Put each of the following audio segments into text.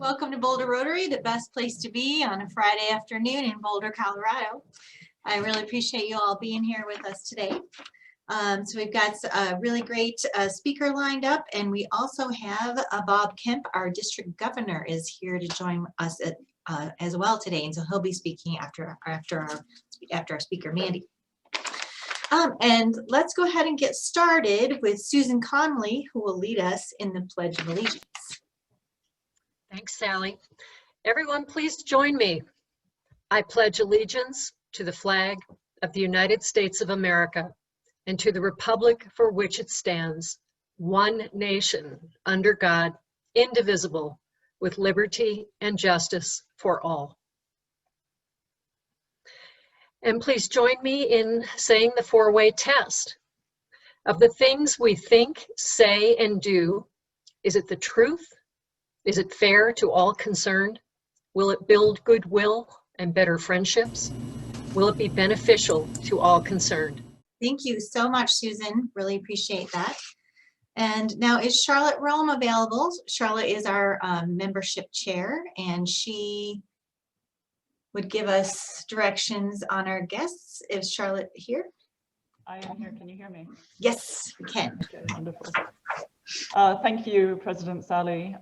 Welcome to Boulder Rotary, the best place to be on a Friday afternoon in Boulder, Colorado. I really appreciate you all being here with us today. So we've got a really great speaker lined up, and we also have Bob Kemp, our district governor, is here to join us as well today, and so he'll be speaking after our speaker, Mandy. And let's go ahead and get started with Susan Conley, who will lead us in the Pledge of Allegiance. Thanks, Sally. Everyone, please join me. I pledge allegiance to the flag of the United States of America and to the republic for which it stands, one nation, under God, indivisible, with liberty and justice for all. And please join me in saying the four-way test. Of the things we think, say, and do, is it the truth? Is it fair to all concerned? Will it build goodwill and better friendships? Will it be beneficial to all concerned? Thank you so much, Susan. Really appreciate that. And now, is Charlotte Rome available? Charlotte is our membership chair, and she would give us directions on our guests. Is Charlotte here? I am here. Can you hear me? Yes, we can. Okay, wonderful. Thank you, President Sally.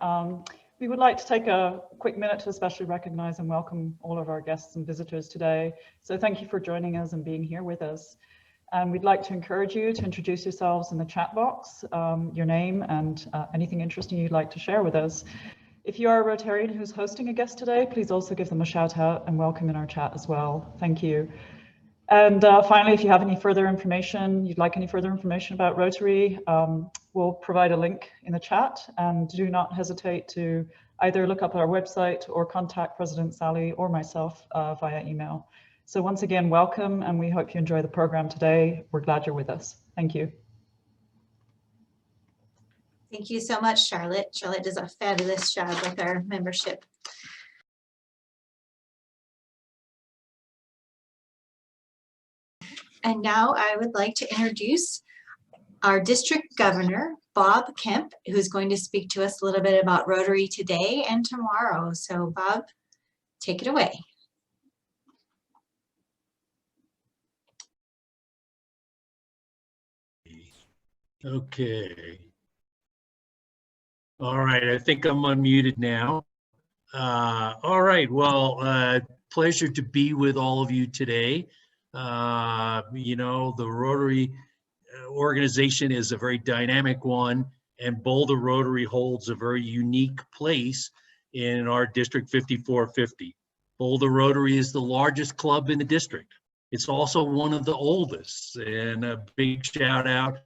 We would like to take a quick minute to especially recognize and welcome all of our guests and visitors today. So thank you for joining us and being here with us. And we'd like to encourage you to introduce yourselves in the chat box, your name and anything interesting you'd like to share with us. If you are a Rotarian who's hosting a guest today, please also give them a shout out and welcome in our chat as well. Thank you. And finally, if you have any further information, you'd like any further information about Rotary, we'll provide a link in the chat, and do not hesitate to either look up our website or contact President Sally or myself via email. So once again, welcome, and we hope you enjoy the program today. We're glad you're with us. Thank you. Thank you so much, Charlotte. Charlotte does a fabulous job with our membership. And now I would like to introduce our district governor, Bob Kemp, who's going to speak to us a little bit about Rotary today and tomorrow. So Bob, take it away. Okay. All right, I think I'm unmuted now. All right, well, pleasure to be with all of you today. You know, the Rotary organization is a very dynamic one, and Boulder Rotary holds a very unique place in our District 5450. Boulder Rotary is the largest club in the district. It's also one of the oldest, and a big shout out.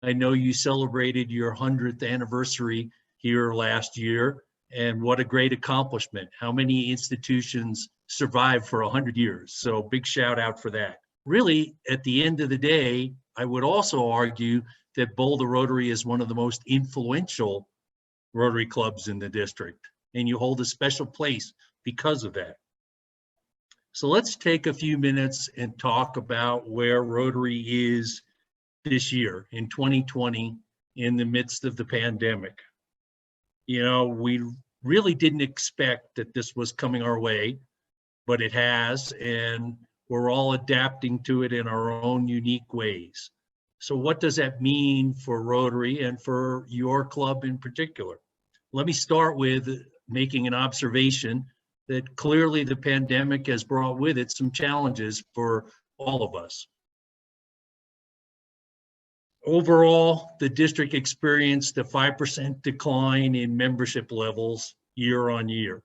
I know you celebrated your 100th anniversary here last year, and what a great accomplishment. How many institutions survived for 100 years? So big shout out for that. Really, at the end of the day, I would also argue that Boulder Rotary is one of the most influential Rotary clubs in the district, and you hold a special place because of that. So let's take a few minutes and talk about where Rotary is this year in 2020 in the midst of the pandemic. You know, we really didn't expect that this was coming our way, but it has, and we're all adapting to it in our own unique ways. So what does that mean for Rotary and for your club in particular? Let me start with making an observation that clearly the pandemic has brought with it some challenges for all of us. Overall, the district experienced a 5% decline in membership levels year on year.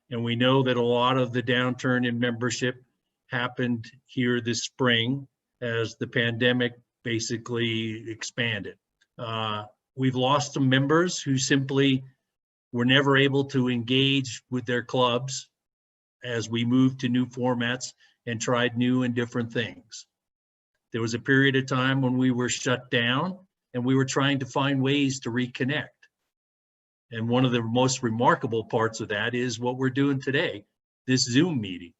And we know that a lot of the downturn in membership happened here this spring as the pandemic basically expanded. We've lost some members who simply were never able to engage with their clubs as we moved to new formats and tried new and different things. There was a period of time when we were shut down and we were trying to find ways to reconnect. And one of the most remarkable parts of that is what we're doing today, this Zoom meeting.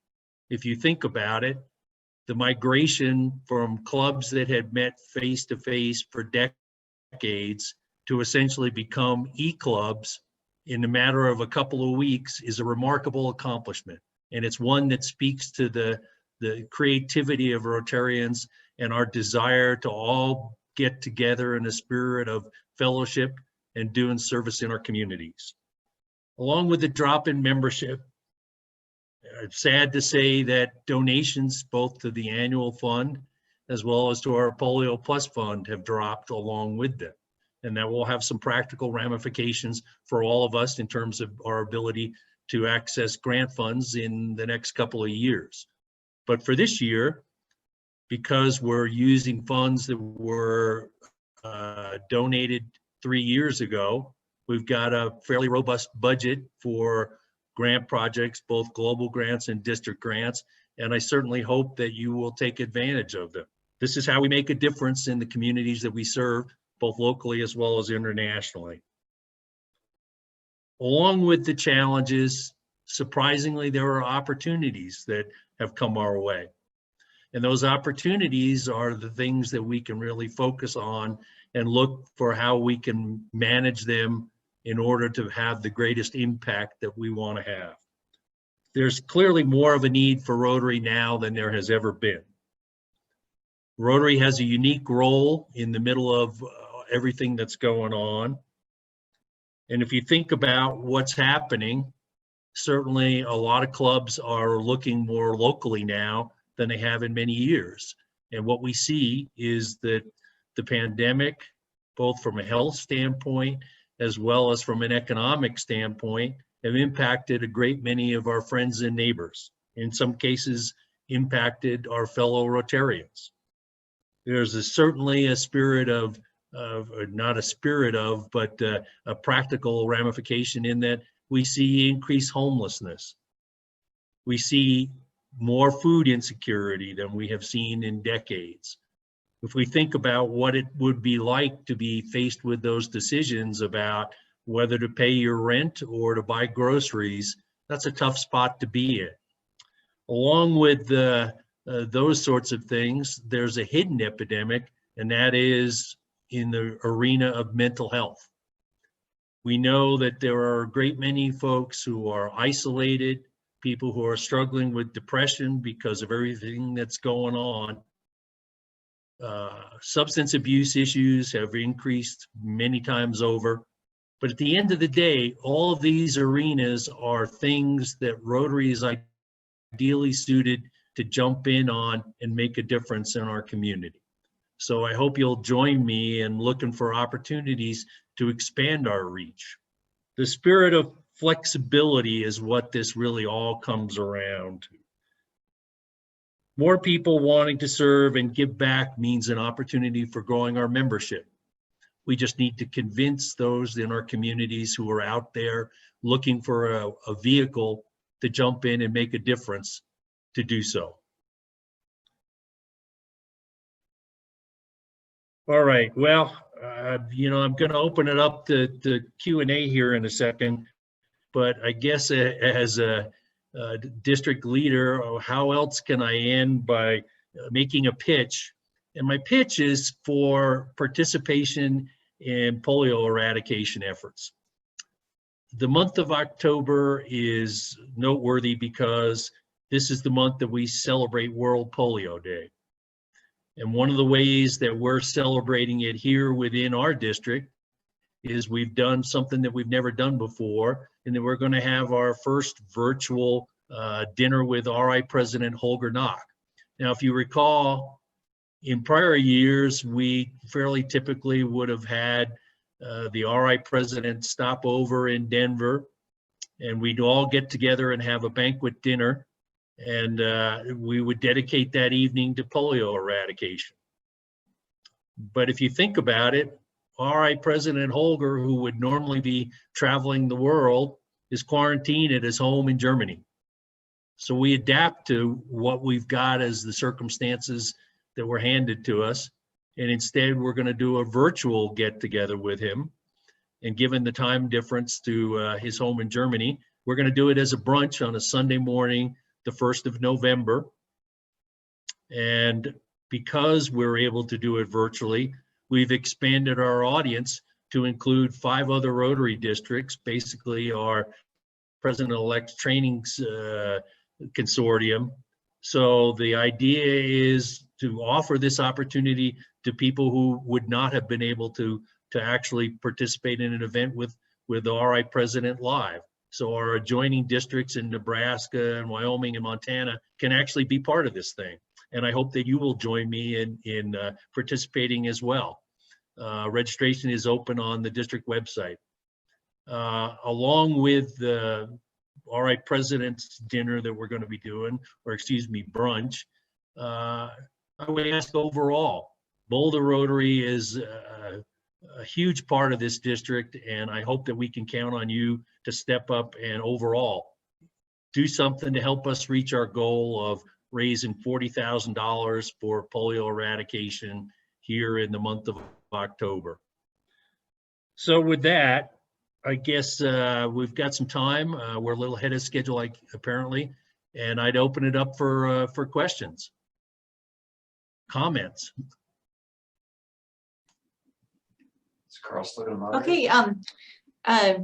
If you think about it, the migration from clubs that had met face-to-face for decades to essentially become e-clubs in a matter of a couple of weeks is a remarkable accomplishment. And it's one that speaks to the creativity of Rotarians and our desire to all get together in a spirit of fellowship and doing service in our communities. Along with the drop in membership, it's sad to say that donations both to the annual fund as well as to our Polio Plus Fund have dropped along with them. And that will have some practical ramifications for all of us in terms of our ability to access grant funds in the next couple of years. But for this year, because we're using funds that were donated 3 years ago, we've got a fairly robust budget for grant projects, both global grants and district grants, and I certainly hope that you will take advantage of them. This is how we make a difference in the communities that we serve, both locally as well as internationally. Along with the challenges, surprisingly, there are opportunities that have come our way. And those opportunities are the things that we can really focus on and look for how we can manage them in order to have the greatest impact that we want to have. There's clearly more of a need for Rotary now than there has ever been. Rotary has a unique role in the middle of everything that's going on. And if you think about what's happening, certainly a lot of clubs are looking more locally now than they have in many years. And what we see is that the pandemic, both from a health standpoint as well as from an economic standpoint, have impacted a great many of our friends and neighbors. In some cases, impacted our fellow Rotarians. There's certainly a spirit of not a spirit of, but a practical ramification in that we see increased homelessness. We see more food insecurity than we have seen in decades. If we think about what it would be like to be faced with those decisions about whether to pay your rent or to buy groceries, that's a tough spot to be in. Along with those sorts of things, there's a hidden epidemic, and that is in the arena of mental health. We know that there are a great many folks who are isolated, people who are struggling with depression because of everything that's going on. Substance abuse issues have increased many times over. But at the end of the day, all of these arenas are things that Rotary is ideally suited to jump in on and make a difference in our community. So I hope you'll join me in looking for opportunities to expand our reach. The spirit of flexibility is what this really all comes around to. More people wanting to serve and give back means an opportunity for growing our membership. We just need to convince those in our communities who are out there looking for a vehicle to jump in and make a difference to do so. All right, well, I'm going to open it up to Q&A here in a second, but I guess as a district leader, how else can I end by making a pitch? And my pitch is for participation in polio eradication efforts. The month of October is noteworthy because this is the month that we celebrate World Polio Day. And one of the ways that we're celebrating it here within our district is we've done something that we've never done before, and that we're going to have our first virtual dinner with RI President Holger Knock. Now, if you recall, in prior years, we fairly typically would have had the RI President stop over in Denver, and we'd all get together and have a banquet dinner. And we would dedicate that evening to polio eradication. But if you think about it, RI President Holger, who would normally be traveling the world, is quarantined at his home in Germany. So we adapt to what we've got as the circumstances that were handed to us. And instead, we're going to do a virtual get together with him. And given the time difference to his home in Germany, we're going to do it as a brunch on a Sunday morning, the 1st of November. And because we're able to do it virtually, we've expanded our audience to include 5 other Rotary districts, basically our President-elect's trainings consortium. So the idea is to offer this opportunity to people who would not have been able to actually participate in an event with RI President live. So our adjoining districts in Nebraska and Wyoming and Montana can actually be part of this thing. And I hope that you will join me in participating as well. Registration is open on the district website. Along with the RI President's dinner that we're going to be doing, or excuse me, brunch, I would ask overall, Boulder Rotary is a huge part of this district, and I hope that we can count on you to step up and overall do something to help us reach our goal of raising $40,000 for polio eradication here in the month of October. So with that, I guess we've got some time. We're a little ahead of schedule, apparently, and I'd open it up for questions, comments. Is Carl still gonna moderate? Okay,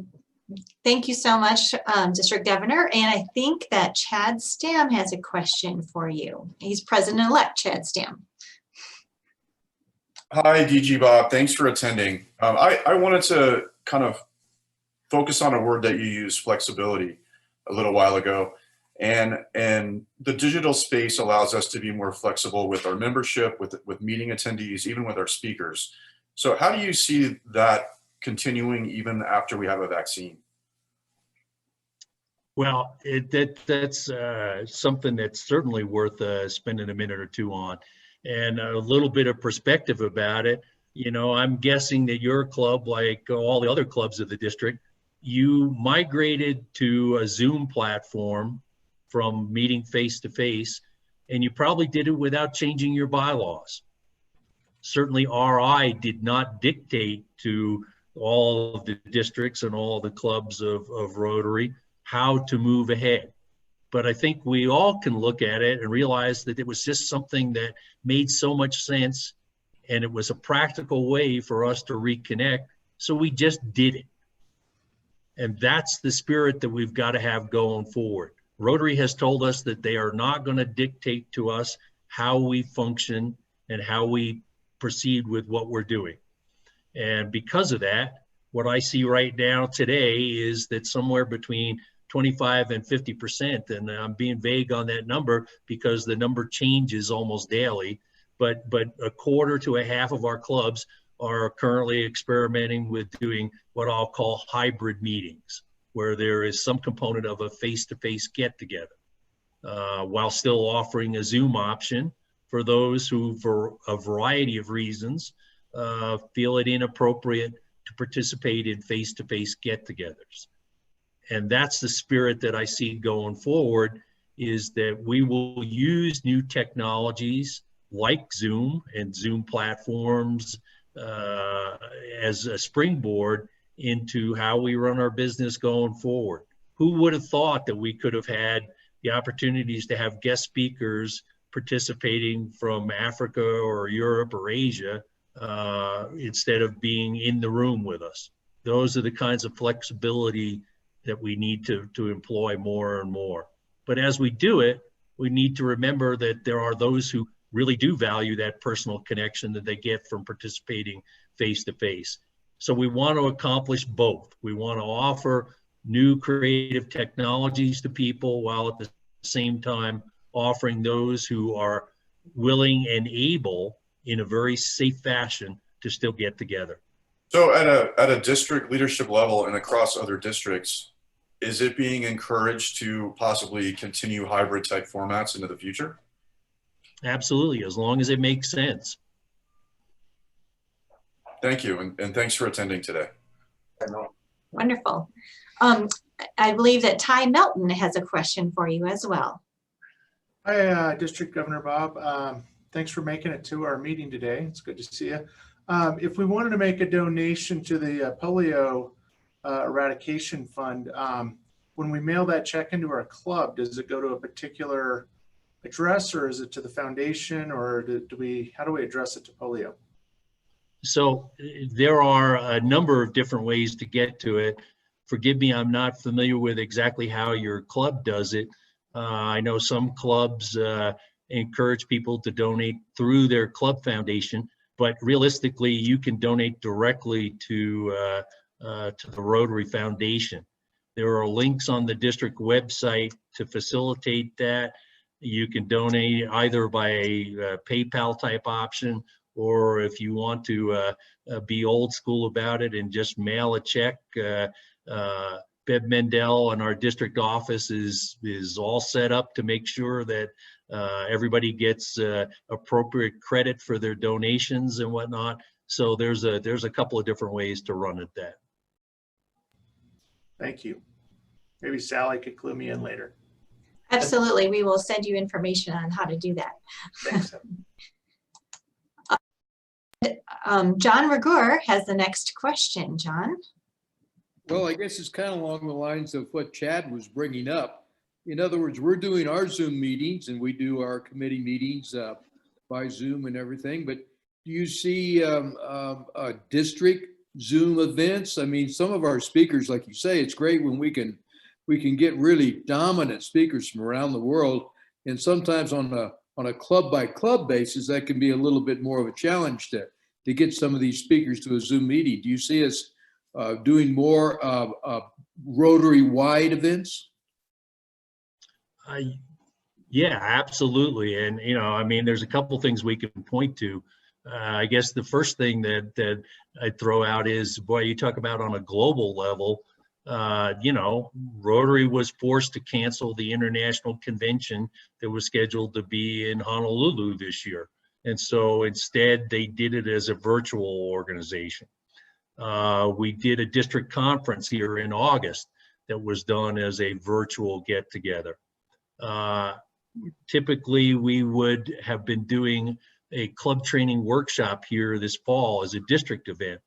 thank you so much, District Governor. And I think that Chad Stam has a question for you. He's President-elect Chad Stam. Hi, DG Bob. Thanks for attending. I wanted to kind of focus on a word that you used, flexibility, a little while ago. And the digital space allows us to be more flexible with our membership, with meeting attendees, even with our speakers. So how do you see that continuing even after we have a vaccine? Well, that's something that's certainly worth spending a minute or two on. And a little bit of perspective about it. You know, I'm guessing that your club, like all the other clubs of the district, you migrated to a Zoom platform from meeting face to face, and you probably did it without changing your bylaws. Certainly RI did not dictate to all of the districts and all the clubs of Rotary how to move ahead. But I think we all can look at it and realize that it was just something that made so much sense, and it was a practical way for us to reconnect. So we just did it. And that's the spirit that we've got to have going forward. Rotary has told us that they are not going to dictate to us how we function and how we proceed with what we're doing. And because of that, what I see right now today is that somewhere between 25 and 50%, and I'm being vague on that number because the number changes almost daily, but a quarter to a half of our clubs are currently experimenting with doing what I'll call hybrid meetings, where there is some component of a face-to-face get-together, while still offering a Zoom option for those who, for a variety of reasons, feel it inappropriate to participate in face-to-face get-togethers. And that's the spirit that I see going forward, is that we will use new technologies like Zoom and Zoom platforms as a springboard into how we run our business going forward. Who would have thought that we could have had the opportunities to have guest speakers participating from Africa or Europe or Asia instead of being in the room with us? Those are the kinds of flexibility that we need to employ more and more. But as we do it, we need to remember that there are those who really do value that personal connection that they get from participating face to face. So we want to accomplish both. We want to offer new creative technologies to people while at the same time offering those who are willing and able in a very safe fashion to still get together. So at a district leadership level and across other districts, is it being encouraged to possibly continue hybrid type formats into the future? Absolutely, as long as it makes sense. Thank you, and thanks for attending today. Wonderful. I believe that Ty Melton has a question for you as well. Hi, District Governor Bob. Thanks for making it to our meeting today. It's good to see you. If we wanted to make a donation to the polio eradication fund, when we mail that check into our club, does it go to a particular address, or is it to the foundation, or how do we address it to polio? So there are a number of different ways to get to it. Forgive me, I'm not familiar with exactly how your club does it. I know some clubs encourage people to donate through their club foundation, but realistically, you can donate directly to the Rotary Foundation. There are links on the district website to facilitate that. You can donate either by a PayPal type option, or if you want to be old school about it and just mail a check. Bev Mendel and our district office is all set up to make sure that everybody gets appropriate credit for their donations and whatnot. So there's a couple of different ways to run it that. Thank you. Maybe Sally could clue me in later. Absolutely. We will send you information on how to do that. Thanks. John Regur has the next question. John? Well, I guess it's kind of along the lines of what Chad was bringing up. In other words, we're doing our Zoom meetings and we do our committee meetings by Zoom and everything, but do you see district Zoom events? I mean, some of our speakers, like you say, it's great when we can get really dominant speakers from around the world, and sometimes on a club by club basis, that can be a little bit more of a challenge to get some of these speakers to a Zoom meeting. Do you see us doing more Rotary-wide events? Yeah, absolutely. And, I mean, there's a couple things we can point to. I guess the first thing that I'd throw out is, boy, you talk about on a global level, Rotary was forced to cancel the international convention that was scheduled to be in Honolulu this year. And so instead they did it as a virtual organization. We did a district conference here in August that was done as a virtual get together. Typically we would have been doing a club training workshop here this fall as a district event.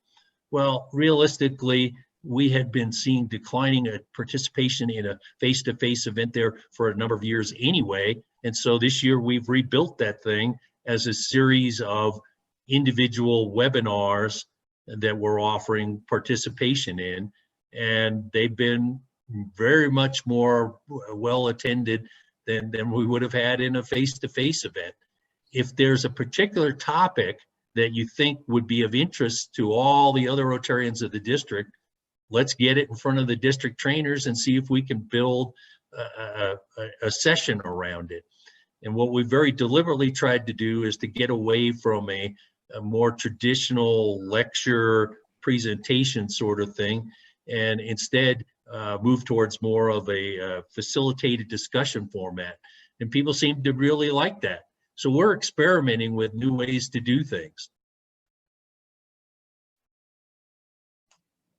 Well, realistically, we had been seeing declining participation in a face-to-face event there for a number of years anyway. And so this year we've rebuilt that thing as a series of individual webinars that we're offering participation in. And they've been very much more well attended than we would have had in a face-to-face event. If there's a particular topic that you think would be of interest to all the other Rotarians of the district, let's get it in front of the district trainers and see if we can build a session around it. And what we very deliberately tried to do is to get away from a more traditional lecture presentation sort of thing, and instead move towards more of a facilitated discussion format. And people seem to really like that. So we're experimenting with new ways to do things.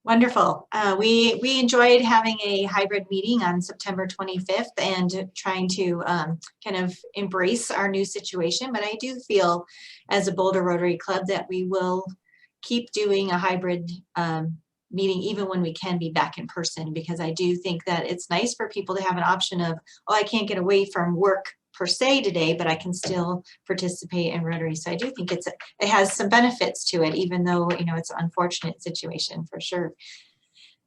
Wonderful. We enjoyed having a hybrid meeting on September 25th and trying to kind of embrace our new situation. But I do feel as a Boulder Rotary Club that we will keep doing a hybrid meeting even when we can be back in person, because I do think that it's nice for people to have an option of, oh, I can't get away from work per se today, but I can still participate in Rotary. So I do think it has some benefits to it, even though, it's an unfortunate situation for sure.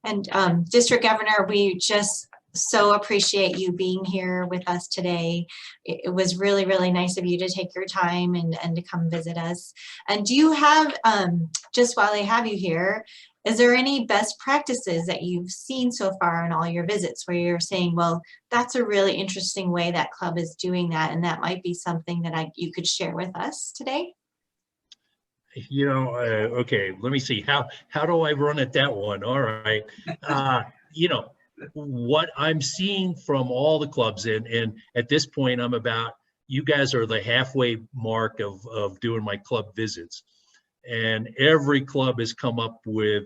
And District Governor, we just so appreciate you being here with us today. It was really, really nice of you to take your time and to come visit us. And do you have, just while I have you here, is there any best practices that you've seen so far in all your visits where you're saying, well, that's a really interesting way that club is doing that, and that might be something that you could share with us today? Okay, let me see. How do I run it that one? All right. What I'm seeing from all the clubs, and at this point, you guys are the halfway mark of doing my club visits. And every club has come up with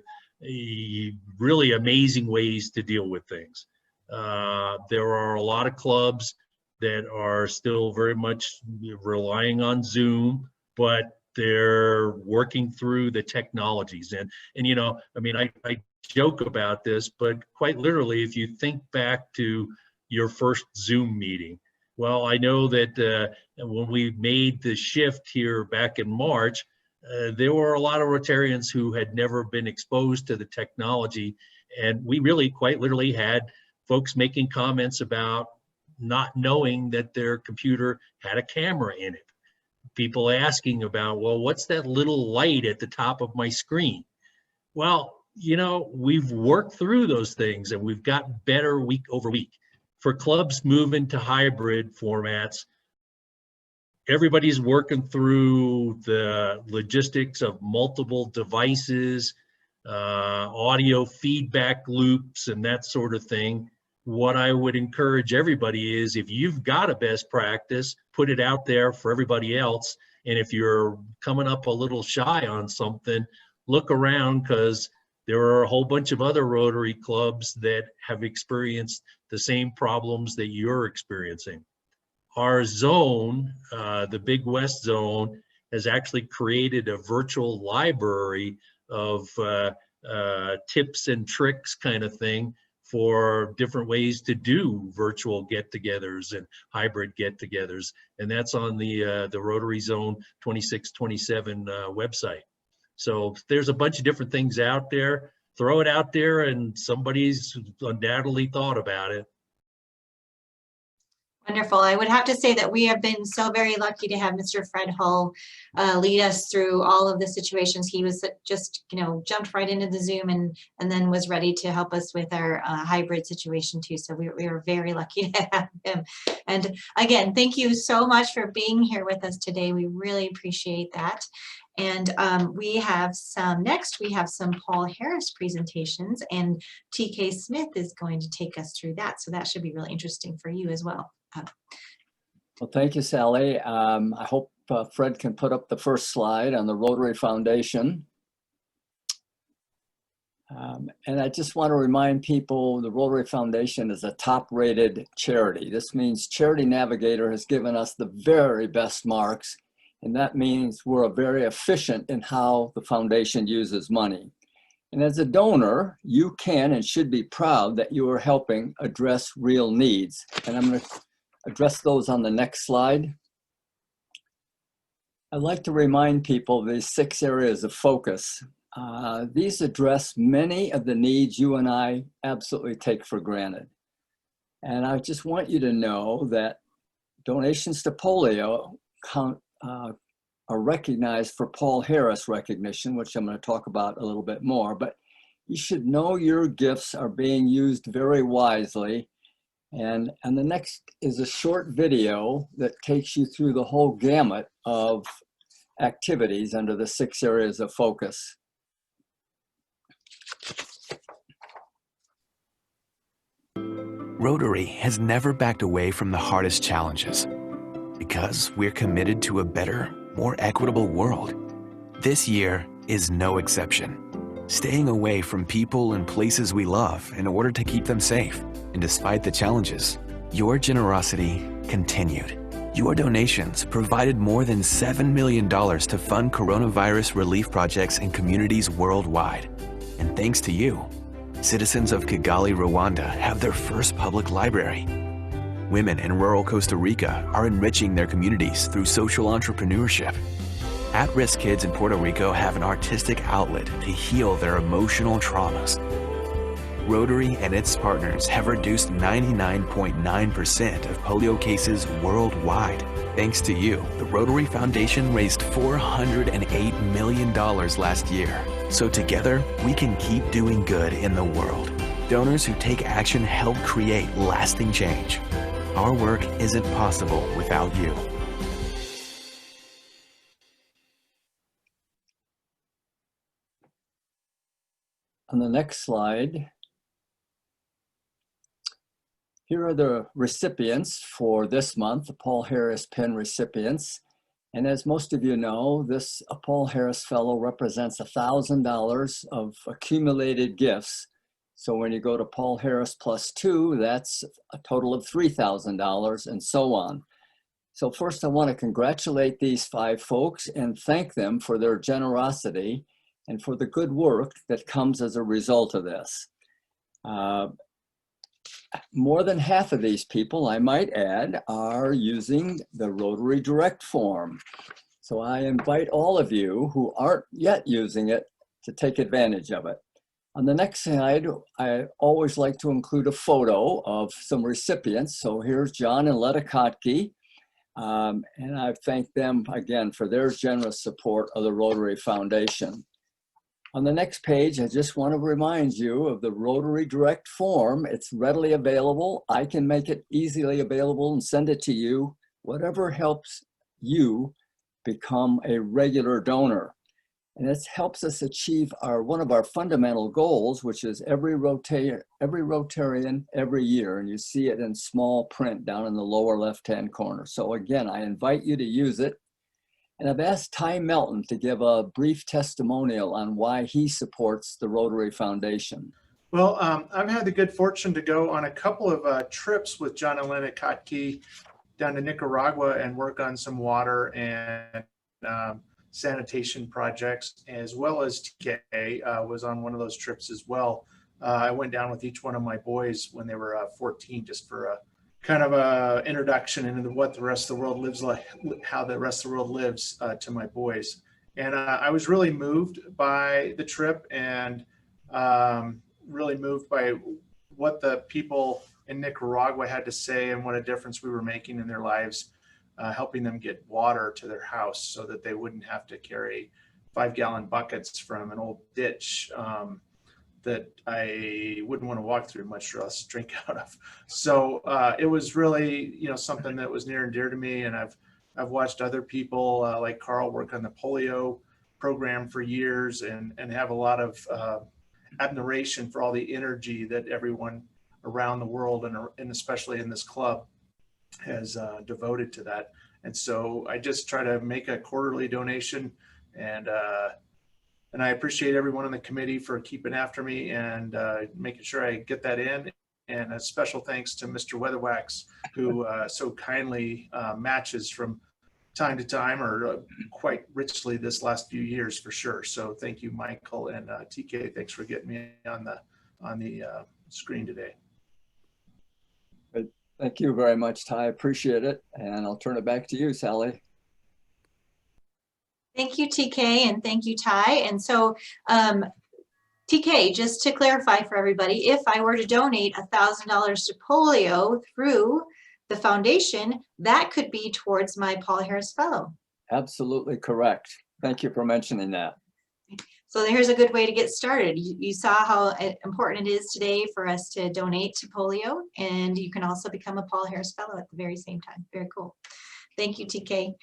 really amazing ways to deal with things. There are a lot of clubs that are still very much relying on Zoom, but they're working through the technologies. And I joke about this, but quite literally, if you think back to your first Zoom meeting, well, I know that when we made the shift here back in March, there were a lot of Rotarians who had never been exposed to the technology. And we really quite literally had folks making comments about not knowing that their computer had a camera in it. People asking about, well, what's that little light at the top of my screen? Well, you know, we've worked through those things and we've gotten better week over week. For clubs moving to hybrid formats, everybody's working through the logistics of multiple devices, audio feedback loops, and that sort of thing. What I would encourage everybody is, if you've got a best practice, put it out there for everybody else. And if you're coming up a little shy on something, look around, because there are a whole bunch of other Rotary clubs that have experienced the same problems that you're experiencing. Our zone, the Big West zone, has actually created a virtual library of tips and tricks kind of thing for different ways to do virtual get-togethers and hybrid get-togethers. And that's on the Rotary Zone 2627 website. So there's a bunch of different things out there. Throw it out there and somebody's undoubtedly thought about it. Wonderful. I would have to say that we have been so very lucky to have Mr. Fred Hull lead us through all of the situations. He was just, you know, jumped right into the Zoom and then was ready to help us with our hybrid situation too. So we are very lucky to have him. And again, thank you so much for being here with us today. We really appreciate that. And we have some Paul Harris presentations, and TK Smith is going to take us through that. So that should be really interesting for you as well. Well, thank you, Sally. I hope Fred can put up the first slide on the Rotary Foundation. And I just want to remind people the Rotary Foundation is a top-rated charity. This means Charity Navigator has given us the very best marks, and that means we're very efficient in how the foundation uses money. And as a donor, you can and should be proud that you are helping address real needs. And I'm going to address those on the next slide. I'd like to remind people of these 6 areas of focus. These address many of the needs you and I absolutely take for granted. And I just want you to know that donations to polio are recognized for Paul Harris recognition, which I'm going to talk about a little bit more, but you should know your gifts are being used very wisely. And the next is a short video that takes you through the whole gamut of activities under the 6 areas of focus. Rotary has never backed away from the hardest challenges because we're committed to a better, more equitable world. This year is no exception. Staying away from people and places we love in order to keep them safe. And despite the challenges, your generosity continued. Your donations provided more than $7 million to fund coronavirus relief projects in communities worldwide. And thanks to you, citizens of Kigali, Rwanda have their first public library. Women in rural Costa Rica are enriching their communities through social entrepreneurship. At-risk kids in Puerto Rico have an artistic outlet to heal their emotional traumas. Rotary and its partners have reduced 99.9% of polio cases worldwide. Thanks to you, the Rotary Foundation raised $408 million last year. So together, we can keep doing good in the world. Donors who take action help create lasting change. Our work isn't possible without you. On the next slide, here are the recipients for this month, the Paul Harris Pen recipients. And as most of you know, this Paul Harris Fellow represents $1,000 of accumulated gifts. So when you go to Paul Harris +2, that's a total of $3,000 and so on. So first I want to congratulate these 5 folks and thank them for their generosity and for the good work that comes as a result of this. More than half of these people, I might add, are using the Rotary Direct form. So I invite all of you who aren't yet using it to take advantage of it. On the next slide, I always like to include a photo of some recipients. So here's John and Letta Kotke. And I thank them again for their generous support of the Rotary Foundation. On the next page, I just want to remind you of the Rotary Direct form. It's readily available. I can make it easily available and send it to you. Whatever helps you become a regular donor. And it helps us achieve one of our fundamental goals, which is every Rotarian every year. And you see it in small print down in the lower left-hand corner. So again, I invite you to use it. And I've asked Ty Melton to give a brief testimonial on why he supports the Rotary Foundation. Well, I've had the good fortune to go on a couple of trips with John and Letta Kotke down to Nicaragua and work on some water and sanitation projects, as well as TK was on one of those trips as well. I went down with each one of my boys when they were 14, just for a kind of a introduction into what the rest of the world lives like, how the rest of the world lives to my boys. And I was really moved by the trip and really moved by what the people in Nicaragua had to say and what a difference we were making in their lives, helping them get water to their house so that they wouldn't have to carry 5-gallon buckets from an old ditch that I wouldn't want to walk through, much less drink out of. So it was really, something that was near and dear to me. And I've watched other people like Carl work on the polio program for years and have a lot of admiration for all the energy that everyone around the world and especially in this club has devoted to that. And so I just try to make a quarterly donation, and I appreciate everyone on the committee for keeping after me and making sure I get that in. And a special thanks to Mr. Weatherwax, who so kindly matches from time to time, or quite richly this last few years for sure. So thank you, Michael, and TK. Thanks for getting me on the screen today. Thank you very much, Ty. Appreciate it. And I'll turn it back to you, Sally. Thank you, TK, and thank you, Ty. And so, TK, just to clarify for everybody, if I were to donate $1,000 to polio through the foundation, that could be towards my Paul Harris Fellow. Absolutely correct. Thank you for mentioning that. So here's a good way to get started. You saw how important it is today for us to donate to polio, and you can also become a Paul Harris Fellow at the very same time. Very cool. Thank you, TK.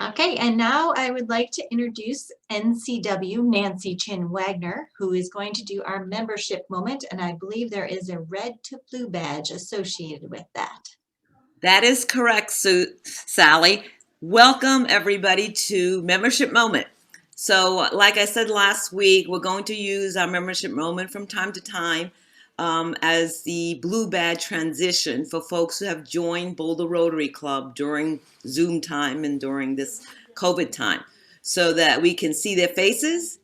Okay, and now I would like to introduce NCW Nancy Chin Wagner, who is going to do our membership moment, and I believe there is a red to blue badge associated with that. That is correct, Sally. Welcome everybody to Membership Moment. So like I said last week, we're going to use our membership moment from time to time as the blue badge transition for folks who have joined Boulder Rotary Club during Zoom time and during this COVID time, so that we can see their faces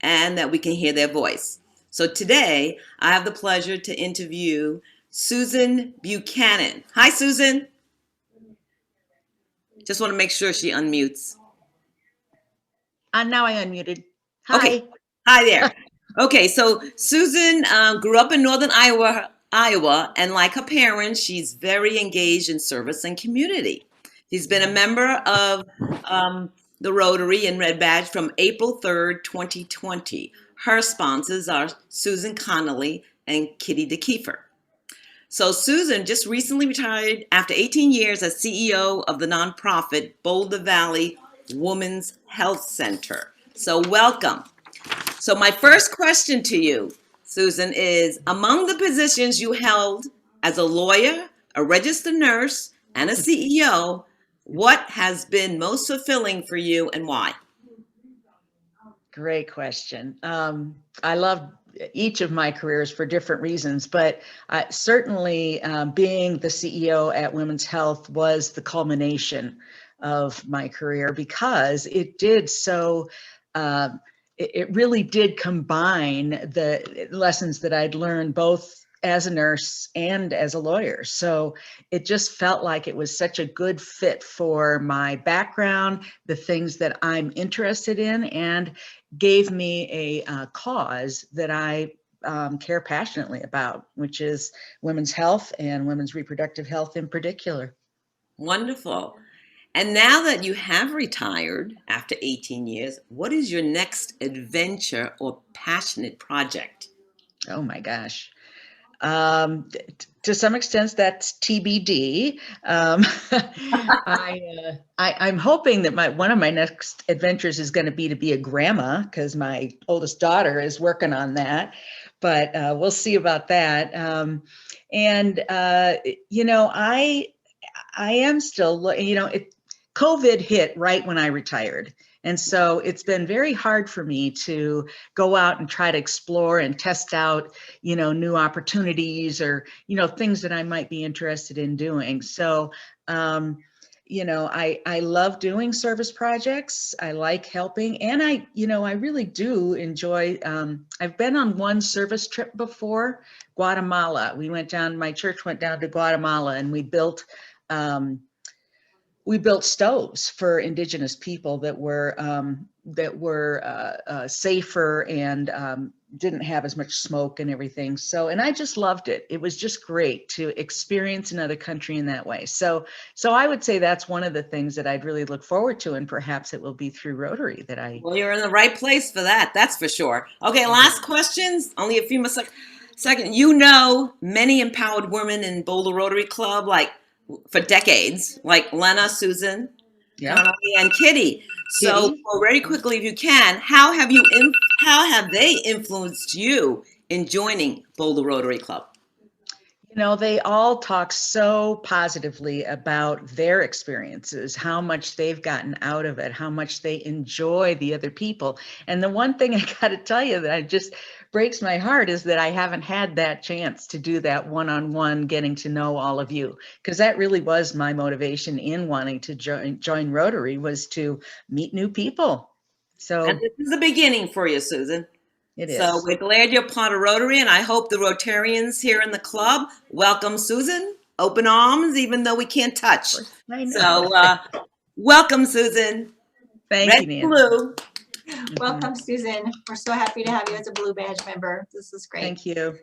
and that we can hear their voice. So today, I have the pleasure to interview Susan Buchanan. Hi, Susan. Just want to make sure she unmutes. Now I unmuted. Hi. Okay. Hi there. Okay, so Susan grew up in northern Iowa, and like her parents, she's very engaged in service and community. She's been a member of the Rotary in Red Badge from April 3rd, 2020. Her sponsors are Susan Connolly and Kitty DeKeefer. So Susan just recently retired after 18 years as CEO of the nonprofit Boulder Valley Women's Health Center. So welcome. So my first question to you, Susan, is among the positions you held as a lawyer, a registered nurse, and a CEO, what has been most fulfilling for you and why? Great question. I love each of my careers for different reasons, but certainly being the CEO at Women's Health was the culmination of my career, because it did so, it really did combine the lessons that I'd learned both as a nurse and as a lawyer. So it just felt like it was such a good fit for my background, the things that I'm interested in, and gave me a cause that I care passionately about, which is women's health and women's reproductive health in particular. Wonderful. And now that you have retired after 18 years, what is your next adventure or passionate project? Oh my gosh. To some extent, that's TBD. I'm hoping that one of my next adventures is going to be a grandma, because my oldest daughter is working on that. But we'll see about that. I am still, COVID hit right when I retired. And so it's been very hard for me to go out and try to explore and test out, new opportunities or, things that I might be interested in doing. So, I love doing service projects. I like helping. And I really do enjoy, I've been on one service trip before, Guatemala. My church went down to Guatemala, and we built stoves for indigenous people that were safer and didn't have as much smoke and everything. So, and I just loved it. It was just great to experience another country in that way. So I would say that's one of the things that I'd really look forward to, and perhaps it will be through Rotary that I. Well, you're in the right place for that. That's for sure. Okay, last questions. Only a few more seconds. Many empowered women in Boulder Rotary Club, for decades, like Lena, Susan, Connolly, and Kitty. So, very quickly, if you can, how have they influenced you in joining Boulder Rotary Club? They all talk so positively about their experiences, how much they've gotten out of it, how much they enjoy the other people. And the one thing I got to tell you that just breaks my heart is that I haven't had that chance to do that one-on-one, getting to know all of you, because that really was my motivation in wanting to join Rotary, was to meet new people. So, and this is the beginning for you, Susan. It is. So we're glad you're part of Rotary, and I hope the Rotarians here in the club welcome Susan, open arms, even though we can't touch. I know. So welcome, Susan. Thank you, Nancy. Blue. Welcome, Susan. We're so happy to have you as a Blue Badge member. This is great. Thank you.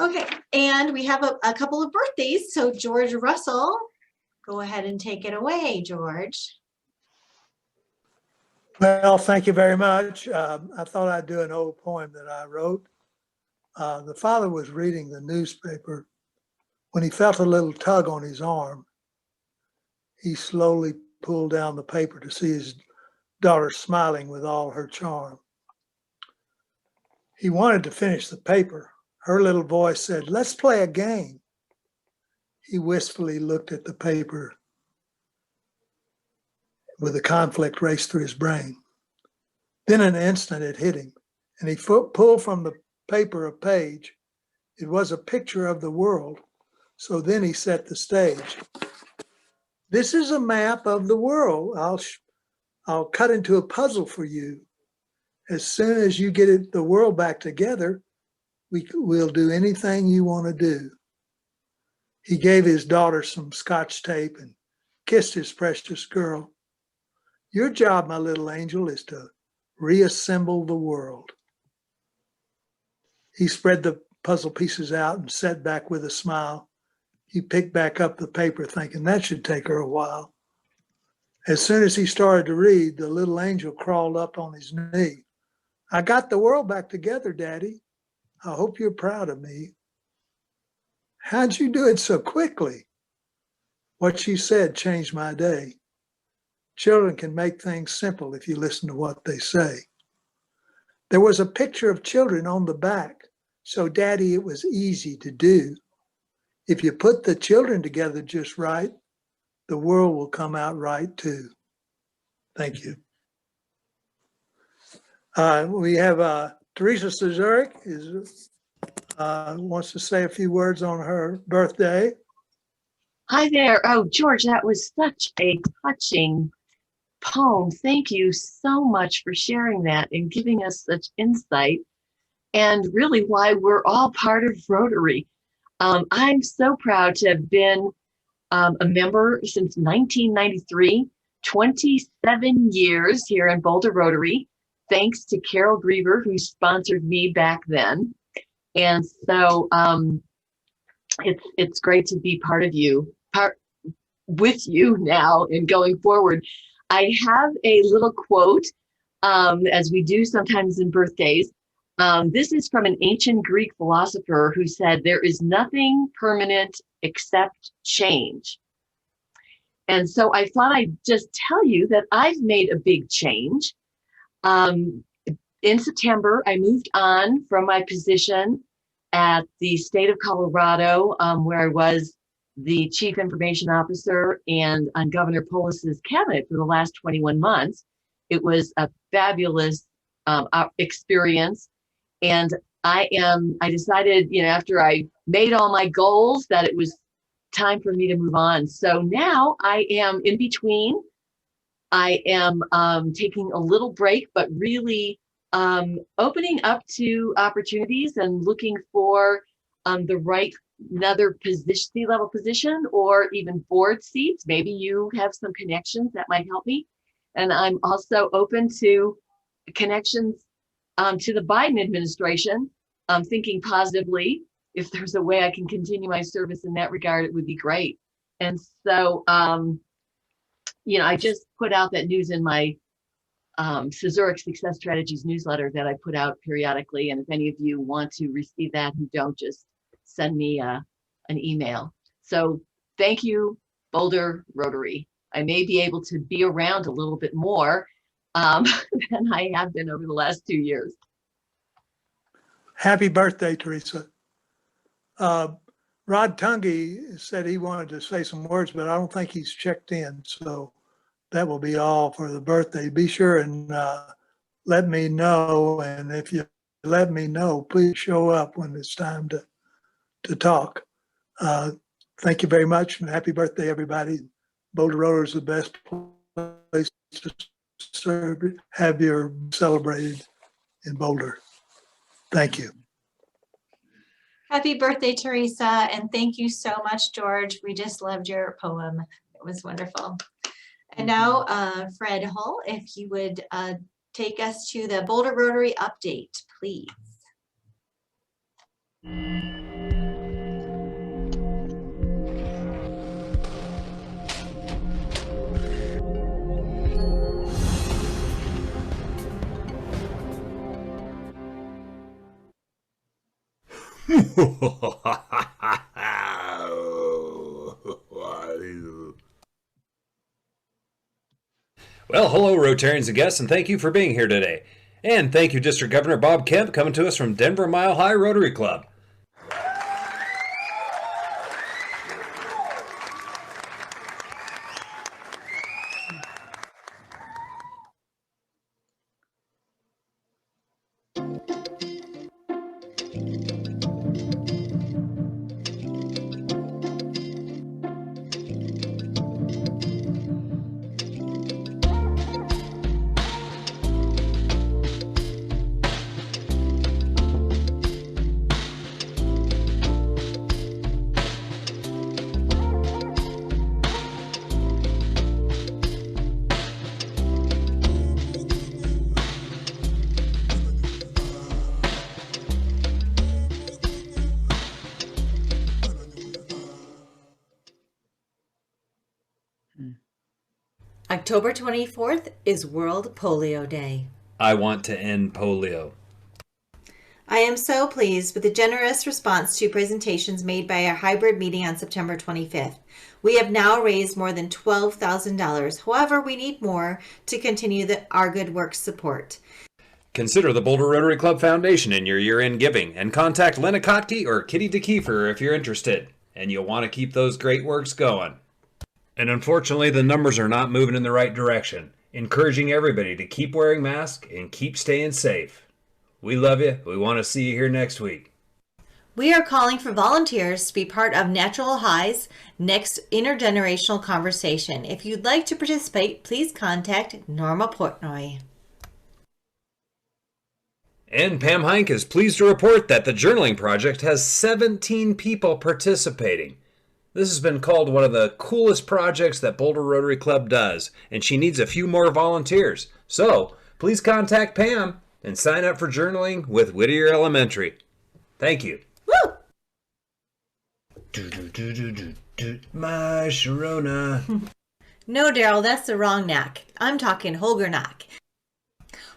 Okay, and we have a couple of birthdays. So George Russell, go ahead and take it away, George. Well, thank you very much. I thought I'd do an old poem that I wrote. The father was reading the newspaper when he felt a little tug on his arm. He slowly pulled down the paper to see his daughter smiling with all her charm. He wanted to finish the paper. Her little voice said, "Let's play a game." He wistfully looked at the paper with a conflict raced through his brain. Then in an instant it hit him, and he pulled from the paper a page. It was a picture of the world. So then he set the stage. This is a map of the world. I'll cut into a puzzle for you. As soon as you get the world back together, we'll do anything you want to do. He gave his daughter some Scotch tape and kissed his precious girl. Your job, my little angel, is to reassemble the world. He spread the puzzle pieces out and sat back with a smile. He picked back up the paper thinking that should take her a while. As soon as he started to read, the little angel crawled up on his knee. "I got the world back together, Daddy. I hope you're proud of me." "How'd you do it so quickly?" What she said changed my day. Children can make things simple if you listen to what they say. There was a picture of children on the back, so Daddy, it was easy to do. If you put the children together just right, the world will come out right too. Thank you. We have Teresa Suzurik wants to say a few words on her birthday. Hi there. Oh, George, that was such a touching poem. Thank you so much for sharing that and giving us such insight and really why we're all part of Rotary. I'm so proud to have been a member since 1993, 27 years here in Boulder Rotary, thanks to Carol Griever, who sponsored me back then. And so it's great to be part with you now and going forward. I have a little quote, as we do sometimes in birthdays. This is from an ancient Greek philosopher who said, "There is nothing permanent except change." And so I thought I'd just tell you that I've made a big change. In September, I moved on from my position at the state of Colorado, where I was the chief information officer and on Governor Polis's cabinet for the last 21 months. It was a fabulous experience. And I decided, after I made all my goals, that it was time for me to move on. So now I am in between. I am taking a little break, but really opening up to opportunities and looking for the right another position, C-level position, or even board seats. Maybe you have some connections that might help me. And I'm also open to connections to the Biden administration. I'm thinking positively. If there's a way I can continue my service in that regard, it would be great. And so, I just put out that news in my Zurich Success Strategies newsletter that I put out periodically. And if any of you want to receive that who don't, just send me an email. So thank you, Boulder Rotary. I may be able to be around a little bit more than I have been over the last 2 years. Happy birthday, Teresa. Rod Tunge said he wanted to say some words, but I don't think he's checked in. So that will be all for the birthday. Be sure and let me know. And if you let me know, please show up when it's time to talk. Thank you very much, and happy birthday, everybody. Boulder Rotary is the best place to have your celebrated in Boulder. Thank you. Happy birthday, Teresa, and thank you so much, George. We just loved your poem. It was wonderful. And now, Fred Hull, if you would take us to the Boulder Rotary update, please. Well, hello, Rotarians and guests, and thank you for being here today. And thank you, District Governor Bob Kemp, coming to us from Denver Mile High Rotary Club. October 24th is World Polio Day. I want to end polio. I am so pleased with the generous response to presentations made by our hybrid meeting on September 25th. We have now raised more than $12,000. However, we need more to continue our good work support. Consider the Boulder Rotary Club Foundation in your year-end giving, and contact Lena Kotke or Kitty DeKeefer if you're interested, and you'll want to keep those great works going. And unfortunately, the numbers are not moving in the right direction, encouraging everybody to keep wearing masks and keep staying safe. We love you. We want to see you here next week. We are calling for volunteers to be part of Natural High's next intergenerational conversation. If you'd like to participate, please contact Norma Portnoy. And Pam Heinck is pleased to report that the journaling project has 17 people participating. This has been called one of the coolest projects that Boulder Rotary Club does, and she needs a few more volunteers. So please contact Pam and sign up for journaling with Whittier Elementary. Thank you. Woo! My Sharona. No, Daryl, that's the wrong knack. I'm talking Holger Knack.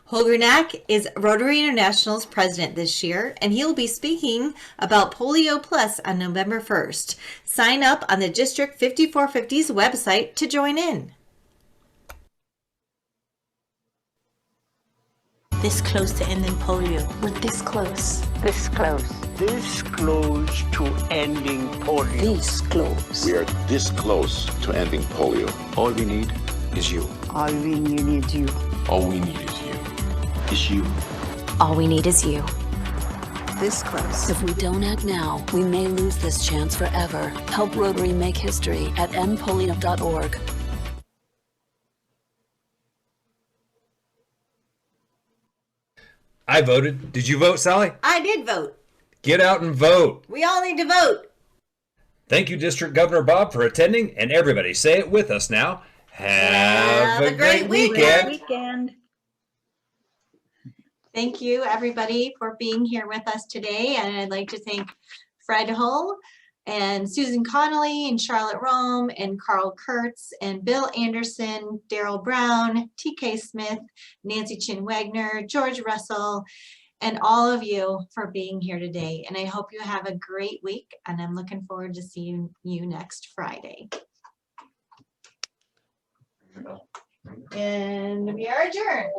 Holger Knack is Rotary International's president this year, and he will be speaking about Polio Plus on November 1st. Sign up on the District 5450's website to join in. This close to ending polio. We're this close. This close. This close to ending polio. This close. We are this close to ending polio. All we need is you. All we need is you. All we need is you. Is you. All we need is you. This close. If we don't act now, we may lose this chance forever. Help Rotary make history at endpolio.org. I voted. Did you vote, Sally? I did vote. Get out and vote. We all need to vote. Thank you, District Governor Bob, for attending, and everybody say it with us now. Have a great weekend. Thank you, everybody, for being here with us today. And I'd like to thank Fred Hull and Susan Connolly and Charlotte Rome and Carl Kurtz and Bill Anderson, Daryl Brown, TK Smith, Nancy Chin Wagner, George Russell, and all of you for being here today. And I hope you have a great week, and I'm looking forward to seeing you next Friday. And we are adjourned.